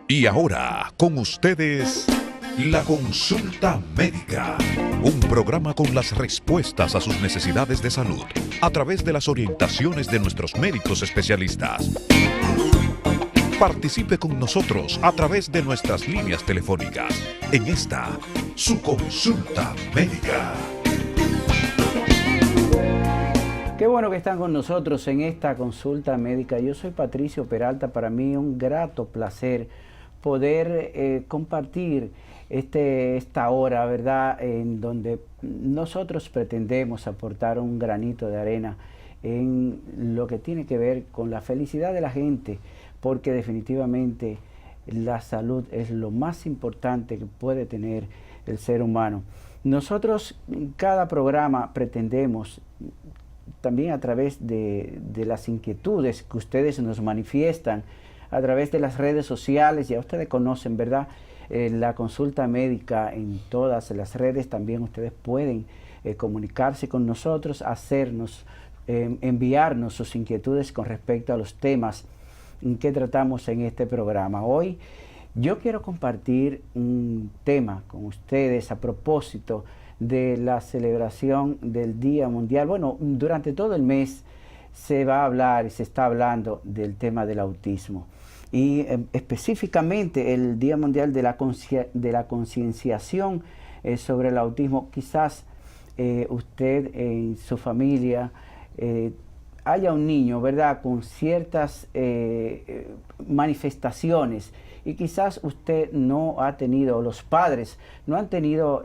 Y ahora, con ustedes, la consulta médica. Un programa con las respuestas a sus necesidades de salud a través de las orientaciones de nuestros médicos especialistas. Participe con nosotros a través de nuestras líneas telefónicas en esta, su consulta médica. Qué bueno que están con nosotros en esta consulta médica. Yo soy Patricio Peralta. Para mí un grato placer poder compartir esta hora, ¿verdad?, en donde nosotros pretendemos aportar un granito de arena en lo que tiene que ver con la felicidad de la gente, porque definitivamente la salud es lo más importante que puede tener el ser humano. Nosotros, cada programa, pretendemos también a través de las inquietudes que ustedes nos manifiestan a través de las redes sociales. Ya ustedes conocen, ¿verdad?, la consulta médica en todas las redes. También ustedes pueden comunicarse con nosotros, enviarnos sus inquietudes con respecto a los temas que tratamos en este programa. Hoy yo quiero compartir un tema con ustedes a propósito de la celebración del Día Mundial. Bueno, durante todo el mes se va a hablar y se está hablando del tema del autismo. Y específicamente el Día Mundial de la Concienciación sobre el autismo. Quizás usted en su familia haya un niño, ¿verdad?, con ciertas manifestaciones, y quizás usted no ha tenido, los padres no han tenido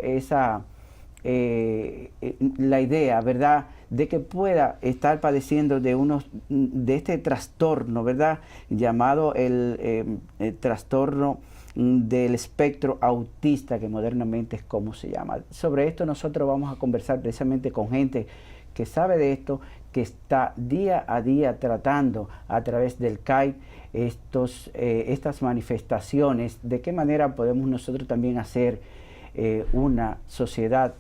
la idea, ¿verdad?, de que pueda estar padeciendo de este trastorno, ¿verdad?, llamado el trastorno del espectro autista, que modernamente es como se llama. Sobre esto nosotros vamos a conversar precisamente con gente que sabe de esto, que está día a día tratando a través del CAI estas manifestaciones. De qué manera podemos nosotros también hacer una sociedad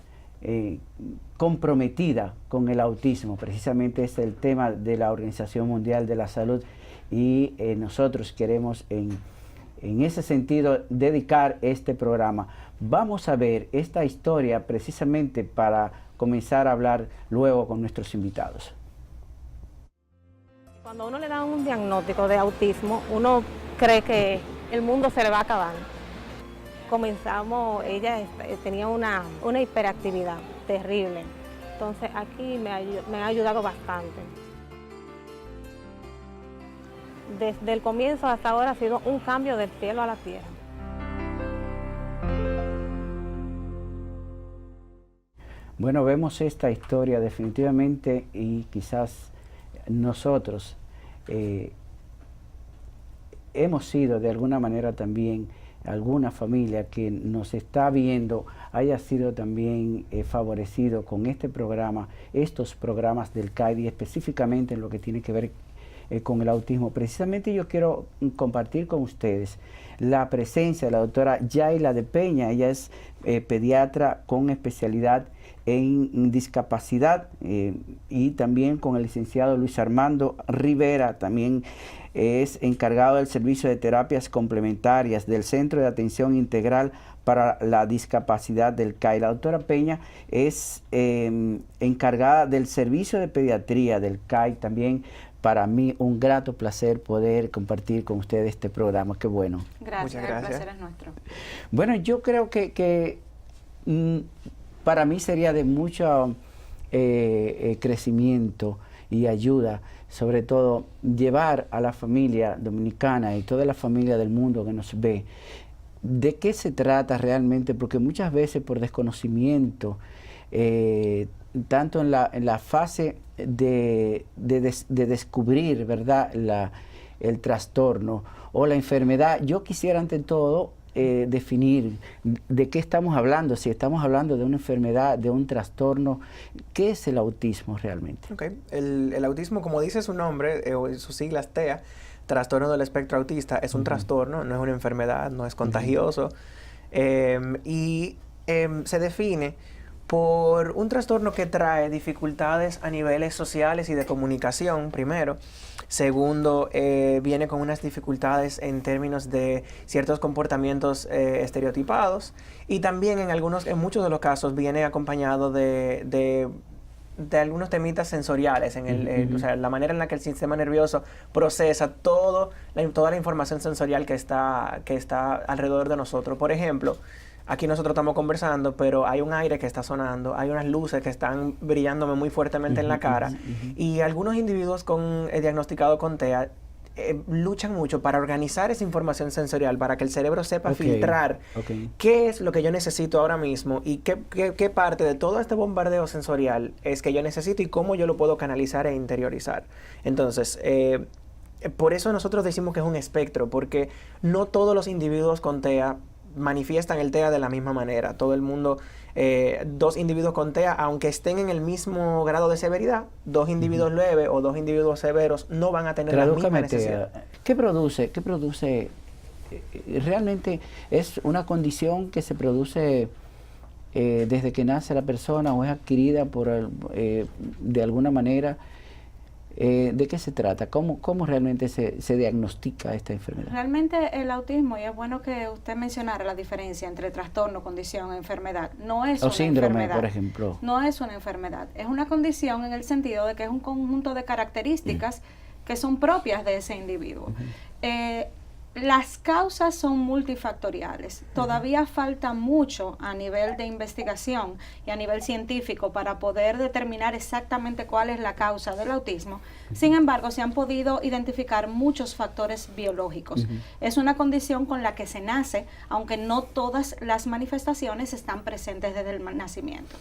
comprometida con el autismo. Precisamente es el tema de la Organización Mundial de la Salud, y nosotros queremos en ese sentido dedicar este programa. Vamos a ver esta historia precisamente para comenzar a hablar luego con nuestros invitados. Cuando uno le da un diagnóstico de autismo, uno cree que el mundo se le va a acabar. Comenzamos, ella tenía una hiperactividad terrible, entonces aquí me ha ayudado bastante. Desde el comienzo hasta ahora ha sido un cambio del cielo a la tierra. Bueno, vemos esta historia definitivamente, y quizás nosotros hemos sido de alguna manera también, alguna familia que nos está viendo haya sido también favorecido con este programa, estos programas del CAIDI, específicamente en lo que tiene que ver con el autismo. Precisamente yo quiero compartir con ustedes la presencia de la doctora Yaila de Peña. Ella es pediatra con especialidad en discapacidad, y también con el licenciado Luis Armando Rivera. También es encargado del servicio de terapias complementarias del Centro de Atención Integral para la Discapacidad del CAI. La doctora Peña es encargada del servicio de pediatría del CAI. También para mí un grato placer poder compartir con ustedes este programa. Qué bueno. Gracias, Muchas gracias. El placer es nuestro. Bueno, yo creo que para mí sería de mucho crecimiento y ayuda, sobre todo, llevar a la familia dominicana y toda la familia del mundo que nos ve, de qué se trata realmente, porque muchas veces por desconocimiento, tanto en la fase de descubrir, ¿verdad?, el trastorno o la enfermedad, yo quisiera ante todo definir de qué estamos hablando, si estamos hablando de una enfermedad, de un trastorno. ¿Qué es el autismo realmente? Okay. El autismo, como dice su nombre, sus siglas TEA, trastorno del espectro autista, es un trastorno, no es una enfermedad, no es contagioso, y se define por un trastorno que trae dificultades a niveles sociales y de comunicación, primero. Segundo, viene con unas dificultades en términos de ciertos comportamientos estereotipados, y también en muchos de los casos viene acompañado de algunos temitas sensoriales, o sea, la manera en la que el sistema nervioso procesa toda la información sensorial que está alrededor de nosotros. Por ejemplo, aquí nosotros estamos conversando, pero hay un aire que está sonando, hay unas luces que están brillándome muy fuertemente en la cara, y algunos individuos diagnosticados con TEA luchan mucho para organizar esa información sensorial, para que el cerebro sepa filtrar qué es lo que yo necesito ahora mismo y qué parte de todo este bombardeo sensorial es que yo necesito y cómo yo lo puedo canalizar e interiorizar. Entonces, por eso nosotros decimos que es un espectro, porque no todos los individuos con TEA manifiestan el TEA de la misma manera. Todo el mundo, dos individuos con TEA, aunque estén en el mismo grado de severidad, dos individuos leves o dos individuos severos no van a tener la misma necesidad. ¿Qué produce? ¿Realmente es una condición que se produce desde que nace la persona o es adquirida de alguna manera? ¿De qué se trata? ¿Cómo realmente se diagnostica esta enfermedad? Realmente el autismo, y es bueno que usted mencionara la diferencia entre trastorno, condición e enfermedad. No es una síndrome, enfermedad, por ejemplo. No es una enfermedad. Es una condición en el sentido de que es un conjunto de características que son propias de ese individuo. Las causas son multifactoriales. Todavía falta mucho a nivel de investigación y a nivel científico para poder determinar exactamente cuál es la causa del autismo. Sin embargo, se han podido identificar muchos factores biológicos. Es una condición con la que se nace, aunque no todas las manifestaciones están presentes desde el nacimiento.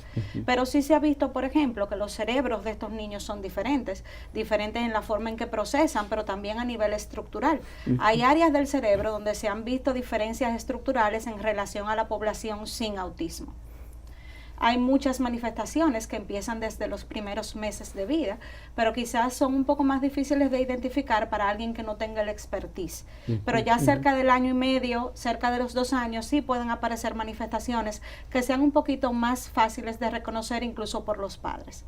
Pero sí se ha visto, por ejemplo, que los cerebros de estos niños son diferentes en la forma en que procesan, pero también a nivel estructural. Hay áreas del cerebro donde se han visto diferencias estructurales en relación a la población sin autismo. Hay muchas manifestaciones que empiezan desde los primeros meses de vida, pero quizás son un poco más difíciles de identificar para alguien que no tenga el expertise. Pero ya cerca del año y medio, cerca de los 2 años, sí pueden aparecer manifestaciones que sean un poquito más fáciles de reconocer incluso por los padres.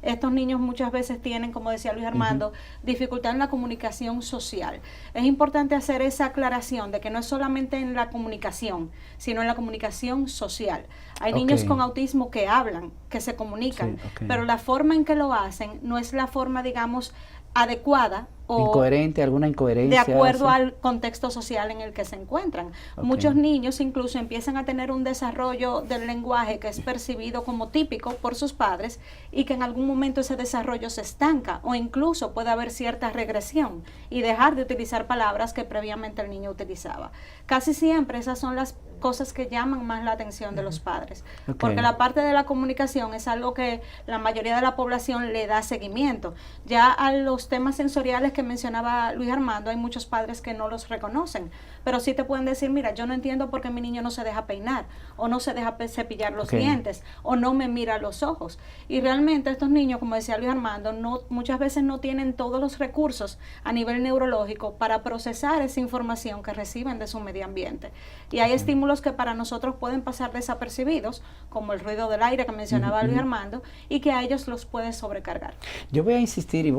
Estos niños muchas veces tienen, como decía Luis Armando, dificultad en la comunicación social. Es importante hacer esa aclaración de que no es solamente en la comunicación, sino en la comunicación social. Hay niños con autismo que hablan, que se comunican, pero la forma en que lo hacen no es la forma, digamos, adecuada o alguna incoherencia de acuerdo al contexto social en el que se encuentran. Muchos niños incluso empiezan a tener un desarrollo del lenguaje que es percibido como típico por sus padres y que en algún momento ese desarrollo se estanca o incluso puede haber cierta regresión y dejar de utilizar palabras que previamente el niño utilizaba. Casi siempre esas son las cosas que llaman más la atención de los padres, porque la parte de la comunicación es algo que la mayoría de la población le da seguimiento. Ya a los temas sensoriales que mencionaba Luis Armando, hay muchos padres que no los reconocen, pero sí te pueden decir, mira, yo no entiendo por qué mi niño no se deja peinar, o no se deja cepillar los dientes, o no me mira a los ojos. Y realmente estos niños, como decía Luis Armando, muchas veces no tienen todos los recursos a nivel neurológico para procesar esa información que reciben de su medio ambiente. Y hay estímulos que para nosotros pueden pasar desapercibidos, como el ruido del aire que mencionaba Luis Armando, y que a ellos los puede sobrecargar. Yo voy a insistir y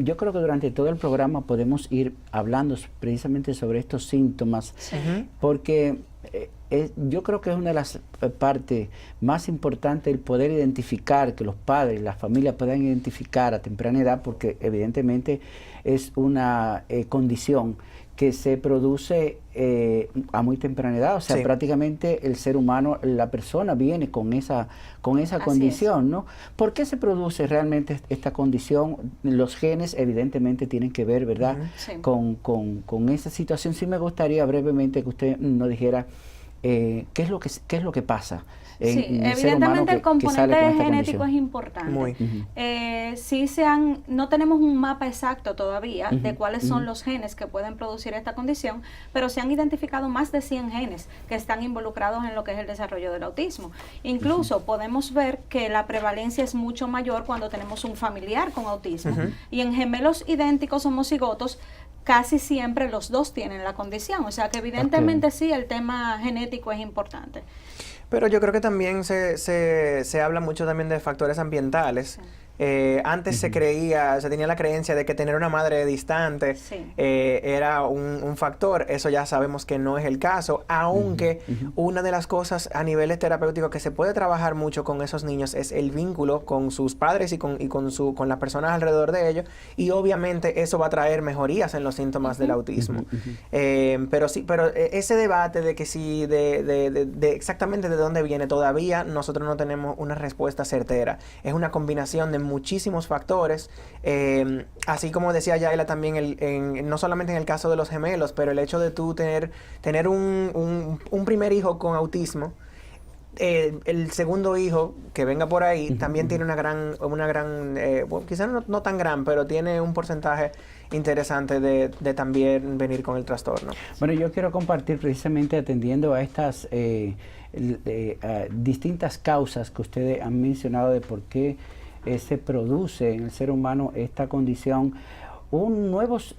yo creo que durante todo el programa podemos ir hablando precisamente sobre estos síntomas, porque yo creo que es una de las partes más importantes el poder identificar, que los padres, las familias puedan identificar a temprana edad, porque evidentemente es una condición que se produce a muy temprana edad, o sea, prácticamente el ser humano, la persona viene con esa condición, ¿no? ¿Por qué se produce realmente esta condición? Los genes evidentemente tienen que ver, ¿verdad? Con esa situación. Sí me gustaría brevemente que usted nos dijera qué es lo que pasa. Evidentemente el componente genético es importante. No tenemos un mapa exacto todavía de cuáles son los genes que pueden producir esta condición, pero se han identificado más de 100 genes que están involucrados en lo que es el desarrollo del autismo. Incluso podemos ver que la prevalencia es mucho mayor cuando tenemos un familiar con autismo. Y en gemelos idénticos homocigotos, casi siempre los dos tienen la condición. O sea que evidentemente sí, el tema genético es importante. Pero yo creo que también se habla mucho también de factores ambientales. Sí. Antes se tenía la creencia de que tener una madre distante Sí. era un factor. Eso ya sabemos que no es el caso, aunque una de las cosas a niveles terapéuticos que se puede trabajar mucho con esos niños es el vínculo con sus padres y con las personas alrededor de ellos, y obviamente eso va a traer mejorías en los síntomas del autismo. Pero ese debate de que si de exactamente de dónde viene, todavía nosotros no tenemos una respuesta certera. Es una combinación de muchísimos factores, así como decía Yaila también, no solamente en el caso de los gemelos, pero el hecho de tú tener un primer hijo con autismo, el segundo hijo que venga por ahí también tiene una gran bueno, quizás no tan gran, pero tiene un porcentaje interesante de también venir con el trastorno. Bueno, yo quiero compartir precisamente atendiendo a estas distintas causas que ustedes han mencionado de por qué se produce en el ser humano esta condición. Nuevos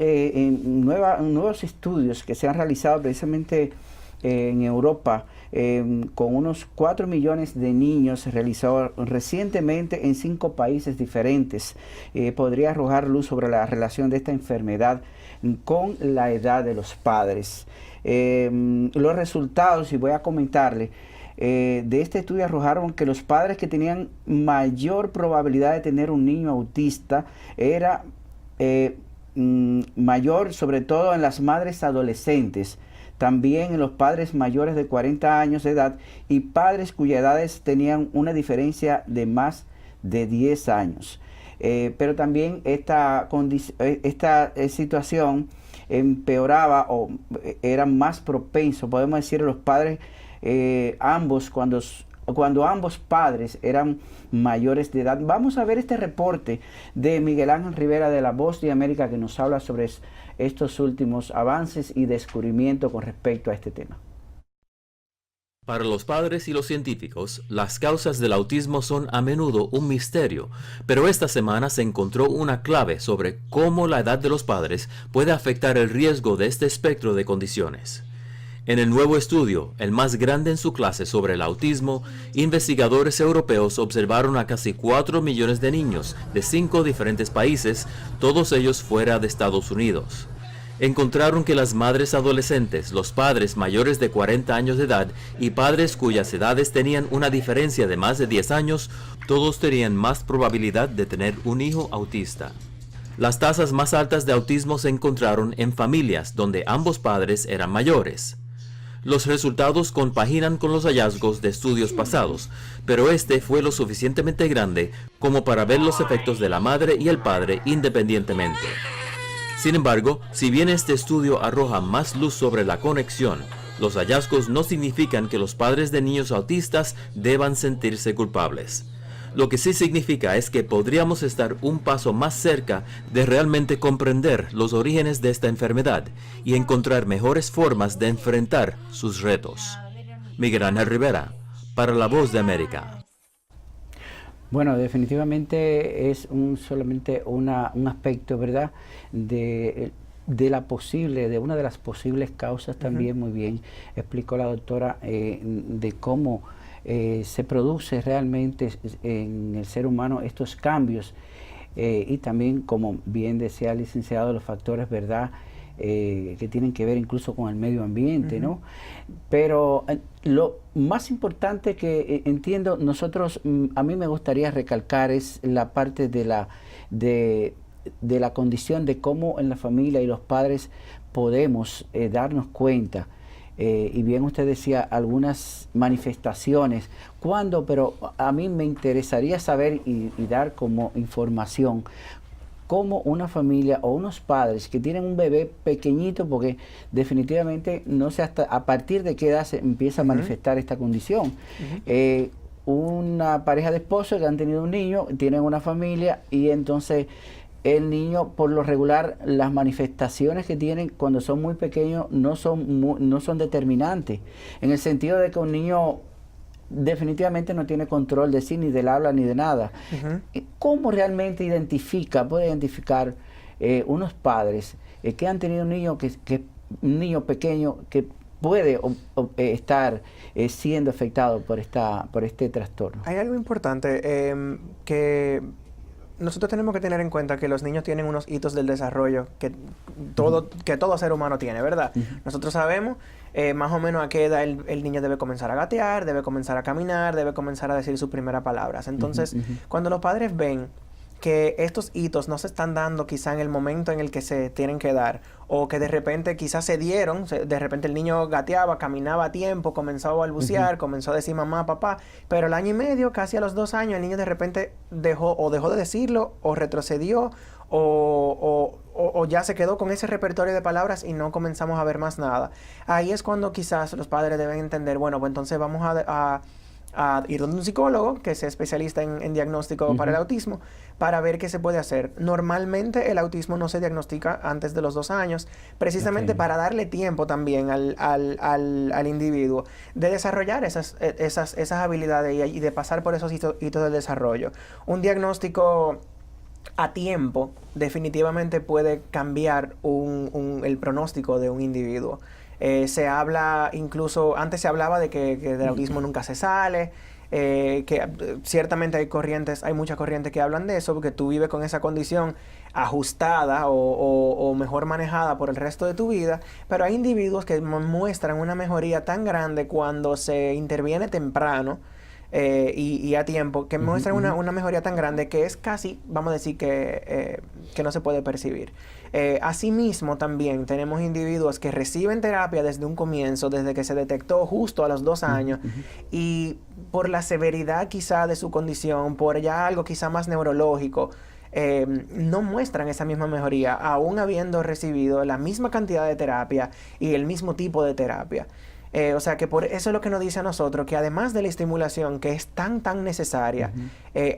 estudios que se han realizado precisamente en Europa con unos 4 millones de niños realizados recientemente en 5 países diferentes. Podría arrojar luz sobre la relación de esta enfermedad con la edad de los padres. Los resultados, y voy a comentarle, de este estudio arrojaron que los padres que tenían mayor probabilidad de tener un niño autista era mayor sobre todo en las madres adolescentes, también en los padres mayores de 40 años de edad y padres cuyas edades tenían una diferencia de más de 10 años. Pero también esta situación empeoraba o era más propenso, podemos decir, los padres cuando ambos padres eran mayores de edad. Vamos a ver este reporte de Miguel Ángel Rivera de La Voz de América, que nos habla sobre estos últimos avances y descubrimientos con respecto a este tema. Para los padres y los científicos, las causas del autismo son a menudo un misterio, pero esta semana se encontró una clave sobre cómo la edad de los padres puede afectar el riesgo de este espectro de condiciones. En el nuevo estudio, el más grande en su clase sobre el autismo, investigadores europeos observaron a casi 4 millones de niños de 5 diferentes países, todos ellos fuera de Estados Unidos. Encontraron que las madres adolescentes, los padres mayores de 40 años de edad y padres cuyas edades tenían una diferencia de más de 10 años, todos tenían más probabilidad de tener un hijo autista. Las tasas más altas de autismo se encontraron en familias donde ambos padres eran mayores. Los resultados compaginan con los hallazgos de estudios pasados, pero este fue lo suficientemente grande como para ver los efectos de la madre y el padre independientemente. Sin embargo, si bien este estudio arroja más luz sobre la conexión, los hallazgos no significan que los padres de niños autistas deban sentirse culpables. Lo que sí significa es que podríamos estar un paso más cerca de realmente comprender los orígenes de esta enfermedad y encontrar mejores formas de enfrentar sus retos. Miguel Ángel Rivera, para La Voz de América. Bueno, definitivamente es solamente un aspecto, ¿verdad?, de una de las posibles causas también. Muy bien explicó la doctora de cómo se produce realmente en el ser humano estos cambios y también, como bien decía el licenciado, los factores, ¿verdad?, que tienen que ver incluso con el medio ambiente, ¿no? Pero lo más importante que entiendo nosotros, a mí me gustaría recalcar es la parte de la condición de cómo en la familia y los padres podemos darnos cuenta. Y bien usted decía algunas manifestaciones, ¿cuándo? Pero a mí me interesaría saber y dar como información cómo una familia o unos padres que tienen un bebé pequeñito, porque definitivamente no sé hasta a partir de qué edad se empieza a manifestar esta condición. Una pareja de esposos que han tenido un niño, tienen una familia y entonces el niño, por lo regular, las manifestaciones que tienen cuando son muy pequeños no son determinantes, en el sentido de que un niño definitivamente no tiene control de sí, ni del habla, ni de nada. ¿Cómo realmente puede identificar unos padres que han tenido un niño pequeño que puede estar siendo afectado por este trastorno. Hay algo importante que nosotros tenemos que tener en cuenta, que los niños tienen unos hitos del desarrollo que todo ser humano tiene, ¿verdad? Nosotros sabemos más o menos a qué edad el niño debe comenzar a gatear, debe comenzar a caminar, debe comenzar a decir sus primeras palabras. Entonces, cuando los padres ven que estos hitos no se están dando quizá en el momento en el que se tienen que dar, o que de repente quizás se dieron, de repente el niño gateaba, caminaba a tiempo, comenzó a balbucear, comenzó a decir mamá, papá, pero al año y medio, casi a los 2 años, el niño de repente dejó de decirlo, o retrocedió, o ya se quedó con ese repertorio de palabras y no comenzamos a ver más nada. Ahí es cuando quizás los padres deben entender, bueno, pues entonces vamos a ir donde un psicólogo que sea especialista en diagnóstico para el autismo, para ver qué se puede hacer. Normalmente el autismo no se diagnostica antes de los 2 años, precisamente para darle tiempo también al individuo de desarrollar esas habilidades y de pasar por esos hitos del desarrollo. Un diagnóstico a tiempo definitivamente puede cambiar el pronóstico de un individuo. Se habla, incluso antes se hablaba de que del autismo nunca se sale, que ciertamente hay muchas corrientes que hablan de eso, porque tú vives con esa condición ajustada o mejor manejada por el resto de tu vida, pero hay individuos que muestran una mejoría tan grande cuando se interviene temprano y a tiempo, que muestran una mejoría tan grande que es casi, vamos a decir, que no se puede percibir. Asimismo, también tenemos individuos que reciben terapia desde un comienzo, desde que se detectó justo a los 2 años, y por la severidad quizá de su condición, por ya algo quizá más neurológico, no muestran esa misma mejoría, aún habiendo recibido la misma cantidad de terapia y el mismo tipo de terapia. O sea que por eso es lo que nos dice a nosotros, que además de la estimulación que es tan necesaria,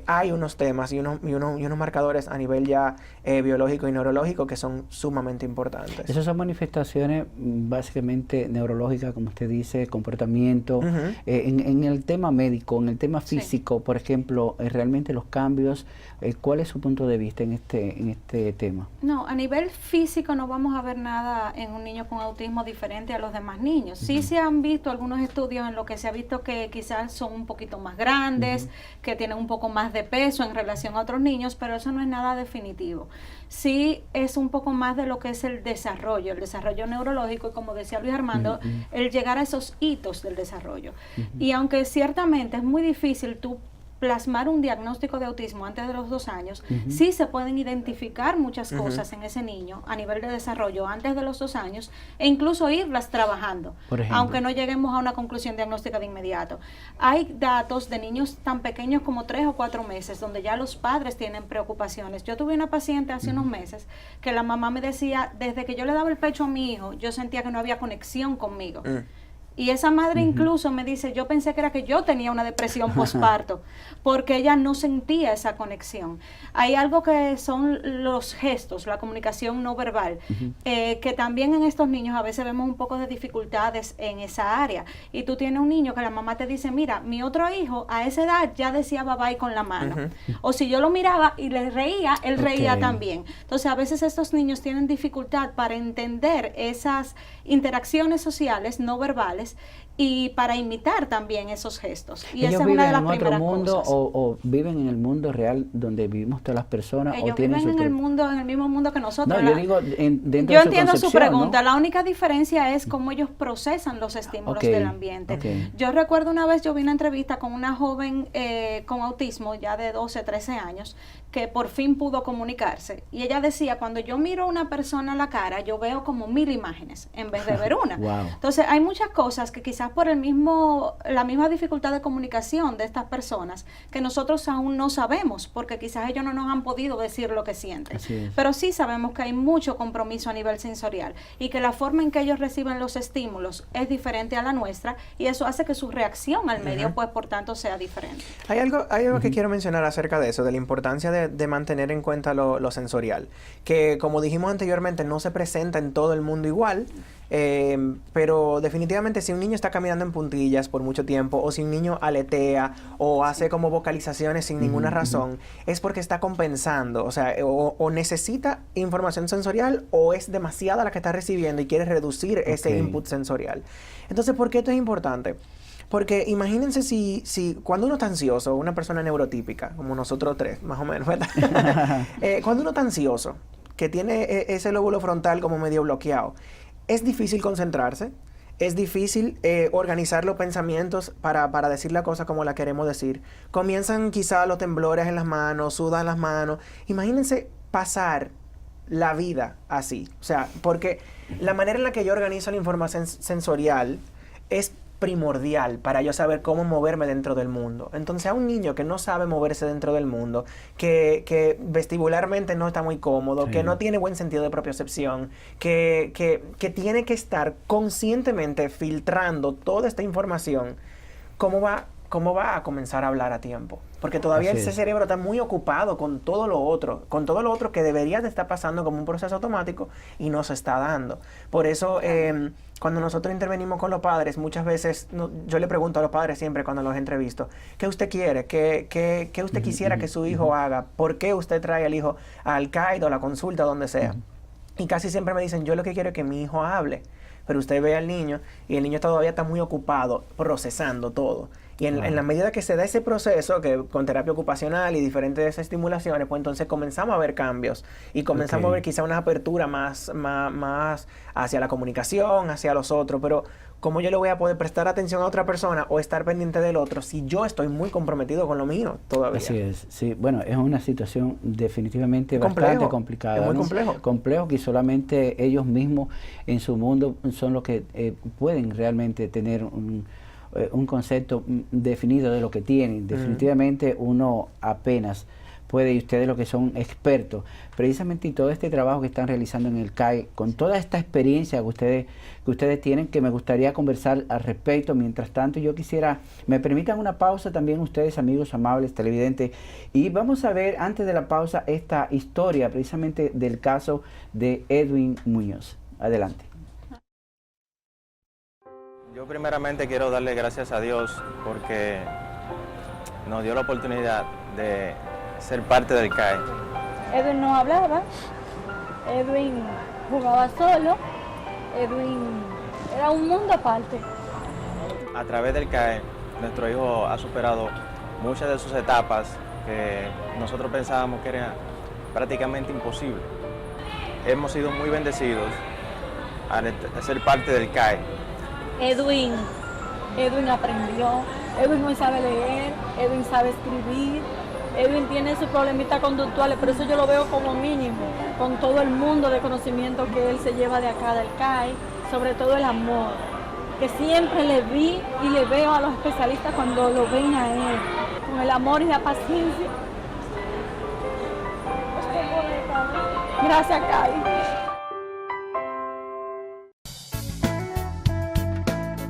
hay unos temas y unos marcadores a nivel ya biológico y neurológico que son sumamente importantes. Esas son manifestaciones básicamente neurológicas, como usted dice, comportamiento. En el tema médico, en el tema físico, por ejemplo, realmente los cambios, ¿cuál es su punto de vista en este tema? No, a nivel físico no vamos a ver nada en un niño con autismo diferente a los demás niños. Sí se han visto algunos estudios en los que se ha visto que quizás son un poquito más grandes, que tienen un poco más de peso en relación a otros niños, pero eso no es nada definitivo. Sí es un poco más de lo que es el desarrollo neurológico, y como decía Luis Armando, el llegar a esos hitos del desarrollo. Y aunque ciertamente es muy difícil tú plasmar un diagnóstico de autismo antes de los 2 años, sí se pueden identificar muchas cosas en ese niño a nivel de desarrollo antes de los 2 años, e incluso irlas trabajando, aunque no lleguemos a una conclusión diagnóstica de inmediato. Hay datos de niños tan pequeños como 3 o 4 meses, donde ya los padres tienen preocupaciones. Yo tuve una paciente hace unos meses que la mamá me decía, desde que yo le daba el pecho a mi hijo, yo sentía que no había conexión conmigo. Y esa madre incluso me dice, yo pensé que era que yo tenía una depresión postparto, porque ella no sentía esa conexión. Hay algo que son los gestos, la comunicación no verbal, que también en estos niños a veces vemos un poco de dificultades en esa área. Y tú tienes un niño que la mamá te dice, mira, mi otro hijo a esa edad ya decía bye bye con la mano. O si yo lo miraba y le reía, él reía también. Entonces a veces estos niños tienen dificultad para entender esas interacciones sociales no verbales y para imitar también esos gestos. Y ¿Ellos esa es una de las viven en otro mundo cosas. o viven en el mundo real donde vivimos todas las personas? Ellos o tienen viven en el mismo mundo que nosotros. No, yo digo dentro yo de su entiendo su concepción, pregunta. ¿no? La única diferencia es cómo ellos procesan los estímulos del ambiente. Yo recuerdo una vez, yo vi una entrevista con una joven con autismo, ya de 12, 13 años, que por fin pudo comunicarse. Y ella decía, cuando yo miro a una persona a la cara, yo veo como 1000 imágenes en vez de ver una. Entonces, hay muchas cosas que quizás por la misma dificultad de comunicación de estas personas, que nosotros aún no sabemos, porque quizás ellos no nos han podido decir lo que sienten. Pero sí sabemos que hay mucho compromiso a nivel sensorial y que la forma en que ellos reciben los estímulos es diferente a la nuestra, y eso hace que su reacción al medio, pues, por tanto, sea diferente. Hay algo que quiero mencionar acerca de eso, de la importancia de mantener en cuenta lo sensorial, que como dijimos anteriormente, no se presenta en todo el mundo igual. Pero definitivamente si un niño está caminando en puntillas por mucho tiempo, o si un niño aletea o hace como vocalizaciones sin ninguna razón, es porque está compensando, o sea, o necesita información sensorial, o es demasiada la que está recibiendo y quiere reducir ese input sensorial. Entonces, ¿por qué esto es importante? Porque imagínense si cuando uno está ansioso, una persona neurotípica, como nosotros tres, más o menos, ¿verdad? Cuando uno está ansioso, que tiene ese lóbulo frontal como medio bloqueado, es difícil concentrarse, es difícil organizar los pensamientos para decir la cosa como la queremos decir. Comienzan quizá los temblores en las manos, sudan las manos. Imagínense pasar la vida así. O sea, porque la manera en la que yo organizo la información sensorial es primordial para yo saber cómo moverme dentro del mundo. Entonces, a un niño que no sabe moverse dentro del mundo, que vestibularmente no está muy cómodo, que no tiene buen sentido de propiocepción, que tiene que estar conscientemente filtrando toda esta información, ¿cómo va a comenzar a hablar a tiempo? Porque todavía ese cerebro está muy ocupado con todo lo otro que debería de estar pasando como un proceso automático y no se está dando. Por eso, cuando nosotros intervenimos con los padres, muchas veces yo le pregunto a los padres siempre cuando los entrevisto, ¿qué usted quiere? ¿Qué usted quisiera que su hijo haga? ¿Por qué usted trae al hijo al CAID o a la consulta, donde sea? Y casi siempre me dicen, yo lo que quiero es que mi hijo hable. Pero usted ve al niño y el niño todavía está muy ocupado procesando todo. Y en la medida que se da ese proceso, que con terapia ocupacional y diferentes estimulaciones, pues entonces comenzamos a ver cambios y comenzamos a ver quizá una apertura más hacia la comunicación, hacia los otros. Pero ¿cómo yo le voy a poder prestar atención a otra persona o estar pendiente del otro si yo estoy muy comprometido con lo mío todavía? Así es, sí. Bueno, es una situación definitivamente bastante complicada. Es muy complejo. Complejo, que solamente ellos mismos en su mundo son los que pueden realmente tener un concepto definido de lo que tienen. Definitivamente uno apenas puede, y ustedes lo que son expertos, precisamente en todo este trabajo que están realizando en el CAI, con toda esta experiencia que ustedes tienen, que me gustaría conversar al respecto. Mientras tanto, yo quisiera, me permitan una pausa también ustedes, amigos amables televidentes, y vamos a ver antes de la pausa esta historia precisamente del caso de Edwin Muñoz. Adelante. Yo primeramente quiero darle gracias a Dios porque nos dio la oportunidad de ser parte del CAI. Edwin no hablaba, Edwin jugaba solo, Edwin era un mundo aparte. A través del CAI, nuestro hijo ha superado muchas de sus etapas que nosotros pensábamos que era prácticamente imposible. Hemos sido muy bendecidos al ser parte del CAI. Edwin aprendió, Edwin hoy sabe leer, Edwin sabe escribir, Edwin tiene sus problemitas conductuales, pero eso yo lo veo como mínimo, con todo el mundo de conocimiento que él se lleva de acá del CAI, sobre todo el amor, que siempre le vi y le veo a los especialistas cuando lo ven a él, con el amor y la paciencia. Gracias, CAI.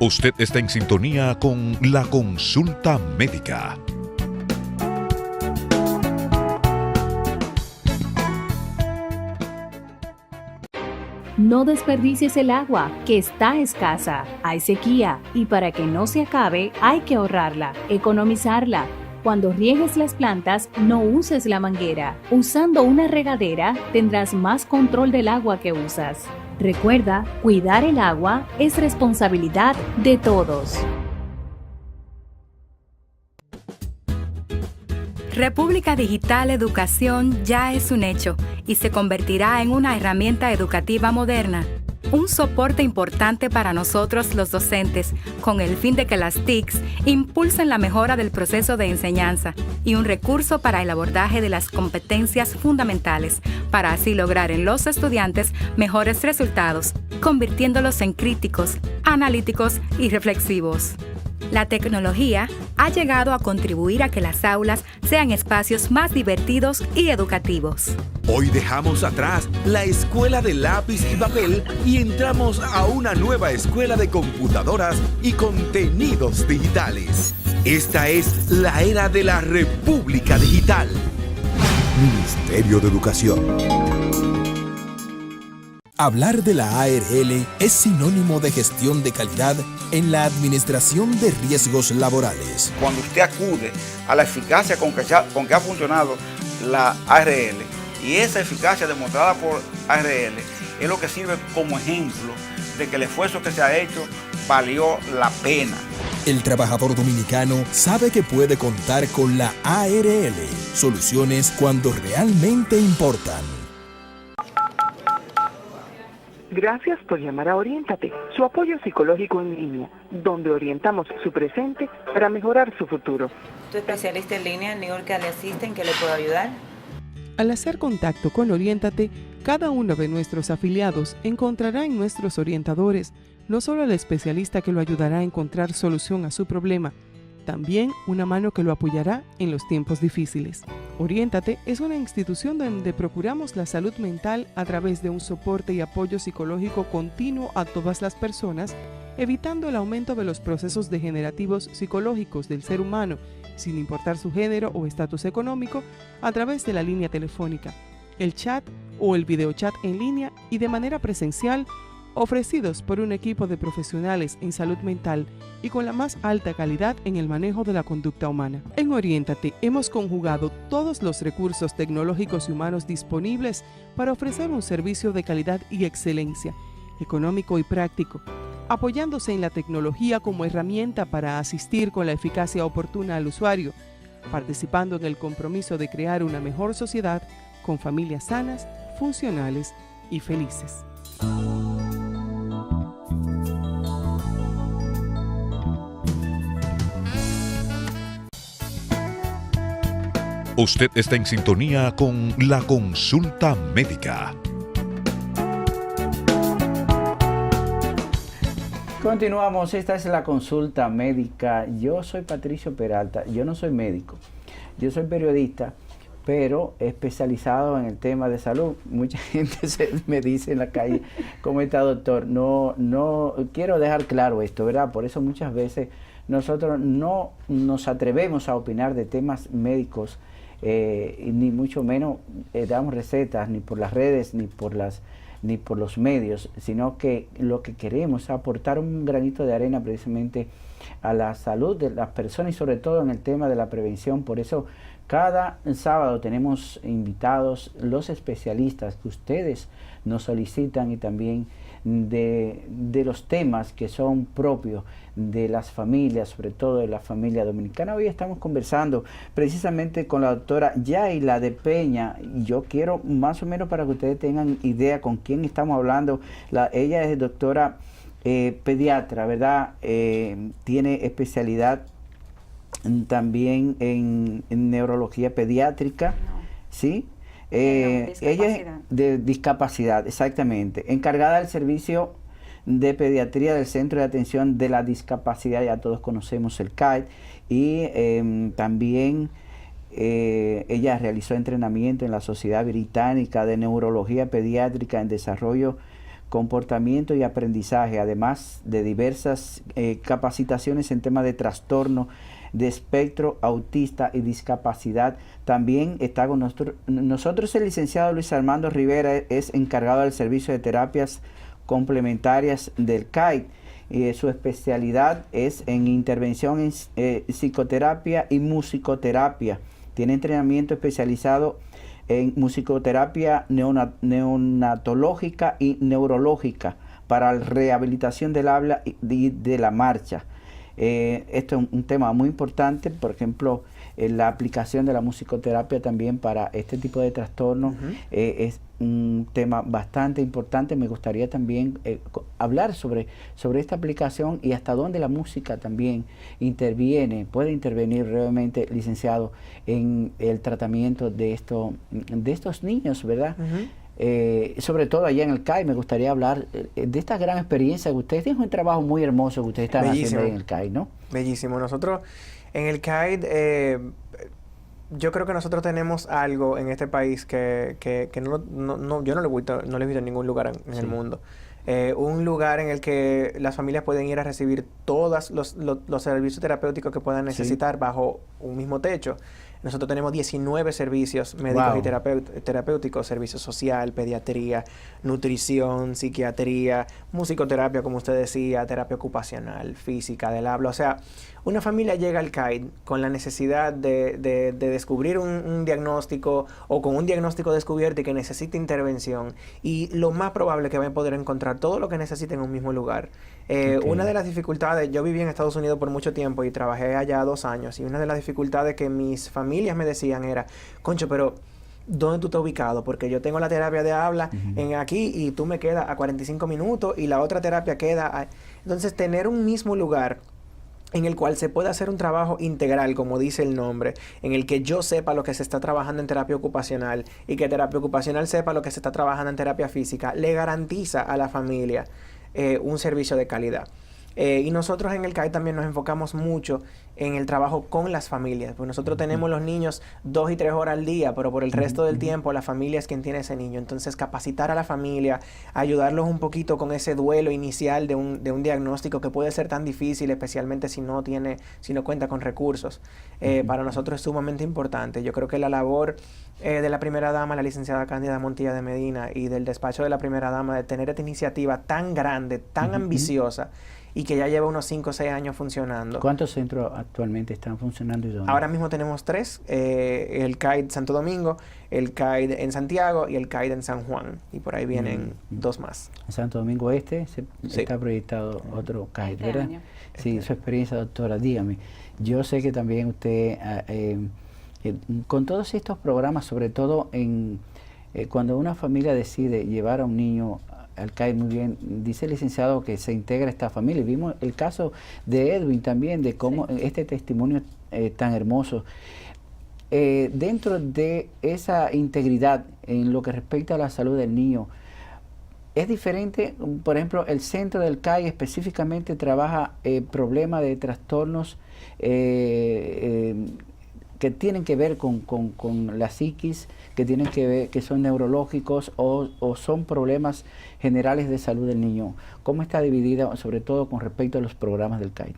Usted está en sintonía con La Consulta Médica. No desperdicies el agua, que está escasa. Hay sequía y para que no se acabe hay que ahorrarla, economizarla. Cuando riegues las plantas, no uses la manguera. Usando una regadera, tendrás más control del agua que usas. Recuerda, cuidar el agua es responsabilidad de todos. República Digital Educación ya es un hecho y se convertirá en una herramienta educativa moderna. Un soporte importante para nosotros los docentes, con el fin de que las TICs impulsen la mejora del proceso de enseñanza y un recurso para el abordaje de las competencias fundamentales, para así lograr en los estudiantes mejores resultados, convirtiéndolos en críticos, analíticos y reflexivos. La tecnología ha llegado a contribuir a que las aulas sean espacios más divertidos y educativos. Hoy dejamos atrás la escuela de lápiz y papel y entramos a una nueva escuela de computadoras y contenidos digitales. Esta es la era de la República Digital. Ministerio de Educación. Hablar de la ARL es sinónimo de gestión de calidad en la administración de riesgos laborales. Cuando usted acude a la eficacia con que ha funcionado la ARL, y esa eficacia demostrada por ARL es lo que sirve como ejemplo de que el esfuerzo que se ha hecho valió la pena. El trabajador dominicano sabe que puede contar con la ARL, soluciones cuando realmente importan. Gracias por llamar a Oriéntate, su apoyo psicológico en línea, donde orientamos su presente para mejorar su futuro. ¿Tu especialista en línea, New York le asiste en qué le puedo ayudar? Al hacer contacto con Oriéntate, cada uno de nuestros afiliados encontrará en nuestros orientadores no solo al especialista que lo ayudará a encontrar solución a su problema, también una mano que lo apoyará en los tiempos difíciles. Oriéntate es una institución donde procuramos la salud mental a través de un soporte y apoyo psicológico continuo a todas las personas, evitando el aumento de los procesos degenerativos psicológicos del ser humano, sin importar su género o estatus económico, a través de la línea telefónica, el chat o el videochat en línea y de manera presencial, ofrecidos por un equipo de profesionales en salud mental y con la más alta calidad en el manejo de la conducta humana. En Oriéntate hemos conjugado todos los recursos tecnológicos y humanos disponibles para ofrecer un servicio de calidad y excelencia, económico y práctico, apoyándose en la tecnología como herramienta para asistir con la eficacia oportuna al usuario, participando en el compromiso de crear una mejor sociedad con familias sanas, funcionales y felices. Usted está en sintonía con La Consulta Médica. Continuamos, esta es La Consulta Médica. Yo soy Patricio Peralta, yo no soy médico, yo soy periodista, pero especializado en el tema de salud. Mucha gente me dice en la calle, ¿cómo está, doctor? No quiero dejar claro esto, ¿verdad? Por eso muchas veces nosotros no nos atrevemos a opinar de temas médicos, ni mucho menos damos recetas ni por las redes ni por los medios, sino que lo que queremos es aportar un granito de arena precisamente a la salud de las personas y sobre todo en el tema de la prevención. Por eso cada sábado tenemos invitados los especialistas que ustedes nos solicitan y también de los temas que son propios de las familias, sobre todo de la familia dominicana. Hoy estamos conversando precisamente con la doctora Yaila de Peña. Yo quiero más o menos para que ustedes tengan idea con quién estamos hablando. Ella es doctora pediatra, ¿verdad? Tiene especialidad también en neurología pediátrica, ¿sí? Ella es de discapacidad, exactamente, encargada del servicio de pediatría del Centro de Atención de la Discapacidad, ya todos conocemos el CAID, y también ella realizó entrenamiento en la Sociedad Británica de Neurología Pediátrica en Desarrollo, Comportamiento y Aprendizaje, además de diversas capacitaciones en temas de trastorno de espectro autista y discapacidad. También está con nosotros el licenciado Luis Armando Rivera, es encargado del servicio de terapias complementarias del CAID. Su especialidad es en intervención en psicoterapia y musicoterapia. Tiene entrenamiento especializado en musicoterapia neonatológica y neurológica para la rehabilitación del habla y de la marcha. Esto es un tema muy importante, por ejemplo, la aplicación de la musicoterapia también para este tipo de trastornos es un tema bastante importante. Me gustaría también hablar sobre esta aplicación y hasta dónde la música también puede intervenir realmente, licenciado, en el tratamiento de estos niños, ¿verdad? Sobre todo allá en el CAI. Me gustaría hablar de esta gran experiencia que ustedes tienen, un trabajo muy hermoso que ustedes están haciendo ahí en el CAI, ¿no? Bellísimo. Nosotros en el CAI, yo creo que nosotros tenemos algo en este país que yo no lo he visto en ningún lugar en el mundo. Un lugar en el que las familias pueden ir a recibir todos los servicios terapéuticos que puedan necesitar bajo un mismo techo. Nosotros tenemos 19 servicios médicos y terapéuticos, servicio social, pediatría, nutrición, psiquiatría, musicoterapia, como usted decía, terapia ocupacional, física, del habla. O sea, una familia llega al CAID con la necesidad de descubrir un diagnóstico o con un diagnóstico descubierto y que necesita intervención, y lo más probable es que vayan a poder encontrar todo lo que necesiten en un mismo lugar. Una de las dificultades, yo viví en Estados Unidos por mucho tiempo y trabajé allá 2 años, y una de las dificultades que mis familias me decían era, concho, pero ¿dónde tú estás ubicado? Porque yo tengo la terapia de habla en aquí y tú me quedas a 45 minutos y la otra terapia queda Entonces, tener un mismo lugar en el cual se puede hacer un trabajo integral, como dice el nombre, en el que yo sepa lo que se está trabajando en terapia ocupacional y que terapia ocupacional sepa lo que se está trabajando en terapia física, le garantiza a la familia un servicio de calidad. Y nosotros en el CAI también nos enfocamos mucho en el trabajo con las familias, pues nosotros tenemos los niños 2 y 3 horas al día, pero por el resto del tiempo la familia es quien tiene ese niño. Entonces, capacitar a la familia, ayudarlos un poquito con ese duelo inicial de un diagnóstico que puede ser tan difícil, especialmente si no cuenta con recursos. Para nosotros es sumamente importante. Yo creo que la labor de la primera dama, la licenciada Cándida Montilla de Medina, y del despacho de la primera dama, de tener esta iniciativa tan grande, tan ambiciosa, y que ya lleva unos 5 o 6 años funcionando. ¿Cuántos centros actualmente están funcionando y dónde? Ahora mismo tenemos 3, el CAID Santo Domingo, el CAID en Santiago y el CAID en San Juan, y por ahí vienen 2 más. En Santo Domingo Este está proyectado otro CAID, ¿verdad? Sí, su experiencia, doctora, dígame. Yo sé que también usted, con todos estos programas, sobre todo cuando una familia decide llevar a un niño al CAID, muy bien, dice el licenciado que se integra esta familia. Vimos el caso de Edwin también, de cómo este testimonio tan hermoso. Dentro de esa integridad en lo que respecta a la salud del niño, es diferente. Por ejemplo, el centro del CAI específicamente trabaja problemas de trastornos que tienen que ver con la psiquis, que tienen que ver, que son neurológicos o son problemas generales de salud del niño. ¿Cómo está dividida, sobre todo con respecto a los programas del CAID?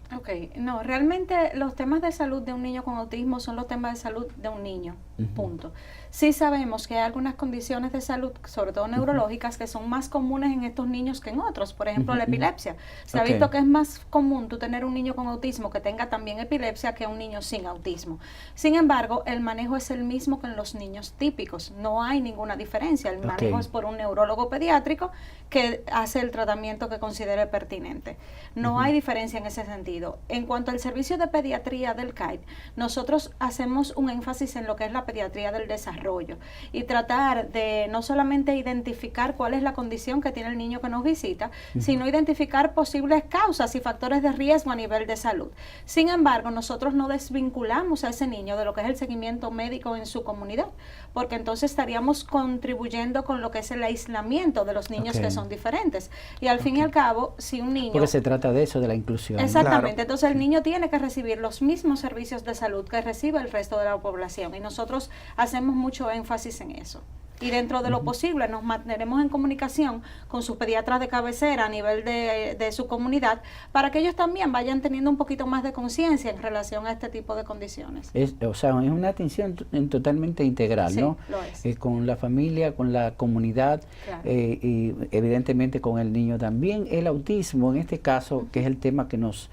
No, realmente los temas de salud de un niño con autismo son los temas de salud de un niño, punto. Sí sabemos que hay algunas condiciones de salud, sobre todo neurológicas, que son más comunes en estos niños que en otros. Por ejemplo, la epilepsia. Se ha visto que es más común tú tener un niño con autismo que tenga también epilepsia que un niño sin autismo. Sin embargo, el manejo es el mismo que en los niños típicos. No hay ninguna diferencia. El manejo es por un neurólogo pediátrico que hace el tratamiento que considere pertinente. No hay diferencia en ese sentido. En cuanto al servicio de pediatría del CAID, nosotros hacemos un énfasis en lo que es la pediatría del desarrollo y tratar de no solamente identificar cuál es la condición que tiene el niño que nos visita, sino identificar posibles causas y factores de riesgo a nivel de salud. Sin embargo, nosotros no desvinculamos a ese niño de lo que es el seguimiento médico en su comunidad, porque entonces estaríamos contribuyendo con lo que es el aislamiento de los niños que son diferentes. Y al fin y al cabo, si un niño... Porque se trata de eso, de la inclusión. Exactamente. Entonces el niño tiene que recibir los mismos servicios de salud que recibe el resto de la población. Y nosotros hacemos mucho énfasis en eso. Y dentro de lo posible nos mantendremos en comunicación con sus pediatras de cabecera a nivel de su comunidad para que ellos también vayan teniendo un poquito más de conciencia en relación a este tipo de condiciones. O sea, es una atención totalmente integral, ¿no? Lo es. Con la familia, con la comunidad, y evidentemente con el niño también. El autismo, en este caso, que es el tema que nos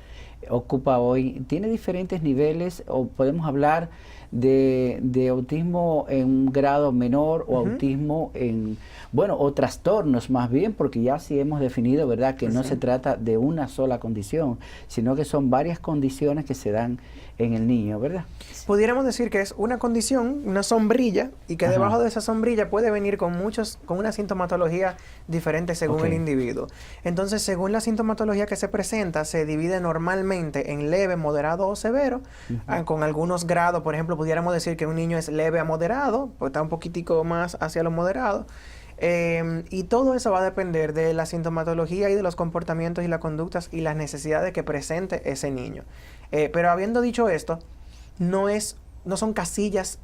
ocupa hoy, tiene diferentes niveles, o podemos hablar de autismo en un grado menor o autismo en, o trastornos más bien, porque ya sí hemos definido, ¿verdad?, que no se trata de una sola condición, sino que son varias condiciones que se dan en el niño, ¿verdad? Pudiéramos decir que es una condición, una sombrilla, y que debajo de esa sombrilla puede venir con una sintomatología diferente según el individuo. Entonces, según la sintomatología que se presenta, se divide normalmente en leve, moderado o severo, con algunos grados. Por ejemplo, pudiéramos decir que un niño es leve a moderado, pues está un poquitico más hacia lo moderado. Y todo eso va a depender de la sintomatología y de los comportamientos y las conductas y las necesidades que presente ese niño. Pero habiendo dicho esto, no son casillas